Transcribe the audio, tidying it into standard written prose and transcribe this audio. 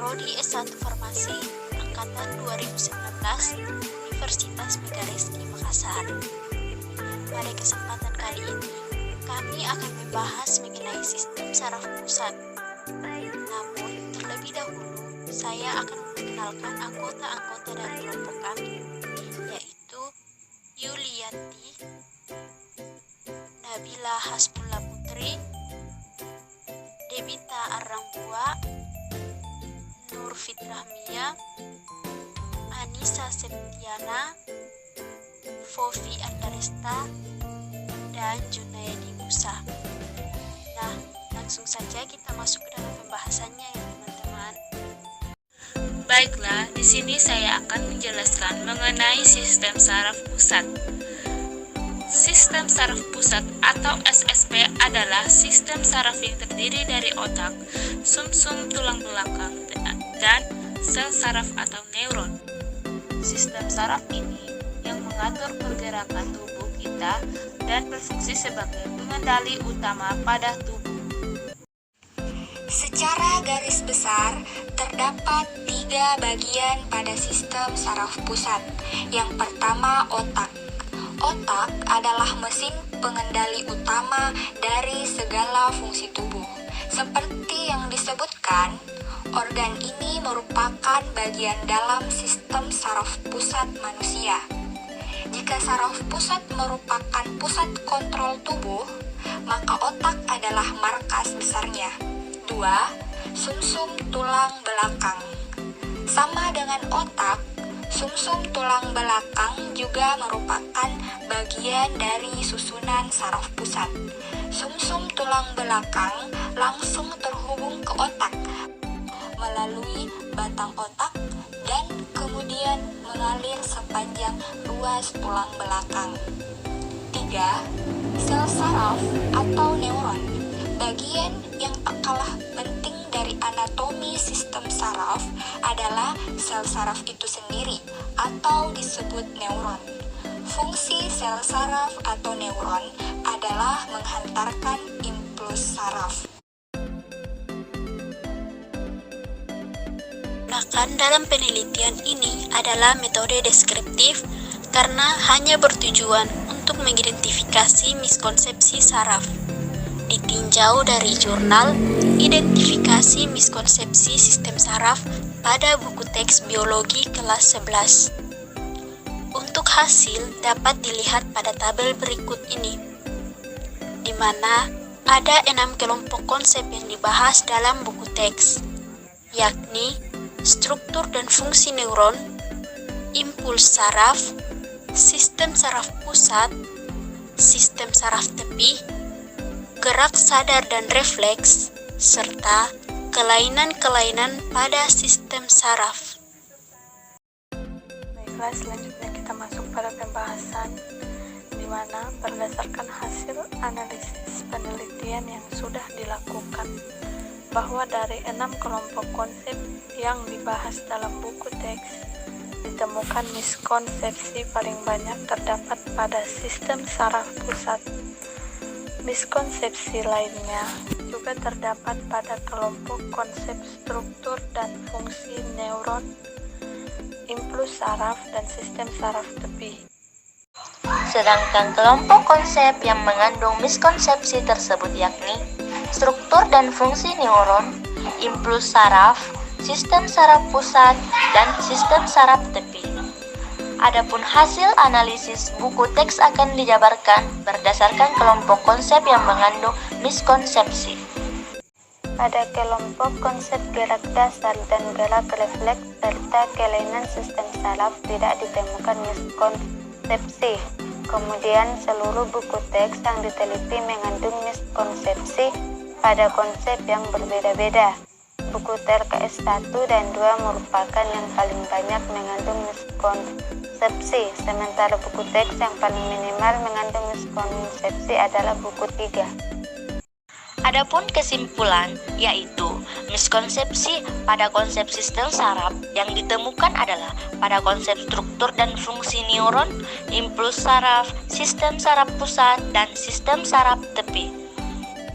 Prodi S1 Farmasi Angkatan 2019 Universitas Megarizky Makassar. Pada kesempatan kali ini, kami akan membahas mengenai sistem saraf pusat. Namun, terlebih dahulu, saya akan memperkenalkan anggota-anggota dari kelompok kami, yaitu Yulianti, Nabila Hasbullah Putri, Debita Arrambua, Nur Fitrahmia, Anissa Septiana, Fofi Andaresta, dan Junaidi Musa. Nah, langsung saja kita masuk ke dalam pembahasannya ya teman-teman. Baiklah, di sini saya akan menjelaskan mengenai sistem saraf pusat. Sistem saraf pusat atau SSP adalah sistem saraf yang terdiri dari otak, sumsum tulang belakang, dan sel saraf atau neuron. Sistem saraf ini yang mengatur pergerakan tubuh kita dan berfungsi sebagai pengendali utama pada tubuh. Secara garis besar, terdapat 3 bagian pada sistem saraf pusat. Yang pertama, otak. Otak adalah mesin pengendali utama dari segala fungsi tubuh. Seperti yang disebutkan, organ ini merupakan bagian dalam sistem saraf pusat manusia. Jika saraf pusat merupakan pusat kontrol tubuh, maka otak adalah markas besarnya. 2. Sumsum tulang belakang. Sama dengan otak, sumsum tulang belakang juga merupakan bagian dari susunan saraf pusat. Sumsum tulang belakang langsung terhubung ke otak melalui batang otak dan kemudian mengalir sepanjang ruas tulang belakang. 3. Sel saraf atau neuron. Bagian yang tak kalah penting dari anatomi sistem saraf adalah sel saraf itu sendiri atau disebut neuron. Fungsi sel saraf atau neuron adalah menghantarkan impuls saraf. Bahkan dalam penelitian ini adalah metode deskriptif karena hanya bertujuan untuk mengidentifikasi miskonsepsi saraf. Ditinjau dari jurnal Identifikasi Miskonsepsi Sistem Saraf pada buku teks biologi kelas 11. Untuk hasil dapat dilihat pada tabel berikut ini, di mana ada 6 kelompok konsep yang dibahas dalam buku teks, yakni struktur dan fungsi neuron, impuls saraf, sistem saraf pusat, sistem saraf tepi, gerak sadar dan refleks, serta kelainan-kelainan pada sistem saraf. Baiklah, selanjutnya kita masuk pada pembahasan di mana berdasarkan hasil analisis penelitian yang sudah dilakukan bahwa dari 6 kelompok konsep yang dibahas dalam buku teks, ditemukan miskonsepsi paling banyak terdapat pada sistem saraf pusat. Miskonsepsi lainnya juga terdapat pada kelompok konsep struktur dan fungsi neuron, impuls saraf, dan sistem saraf tepi. Sedangkan kelompok konsep yang mengandung miskonsepsi tersebut yakni struktur dan fungsi neuron, impuls saraf, sistem saraf pusat, dan sistem saraf tepi. Adapun hasil analisis buku teks akan dijabarkan berdasarkan kelompok konsep yang mengandung miskonsepsi. Pada kelompok konsep gerak dasar dan gerak refleks serta kelainan sistem saraf tidak ditemukan miskonsepsi. Kemudian seluruh buku teks yang diteliti mengandung miskonsepsi pada konsep yang berbeda-beda. Buku TLKS 1 dan 2 merupakan yang paling banyak mengandung miskonsepsi, sementara buku teks yang paling minimal mengandung miskonsepsi adalah buku 3. Adapun kesimpulan, yaitu miskonsepsi pada konsep sistem saraf yang ditemukan adalah pada konsep struktur dan fungsi neuron, impuls saraf, sistem saraf pusat, dan sistem saraf tepi.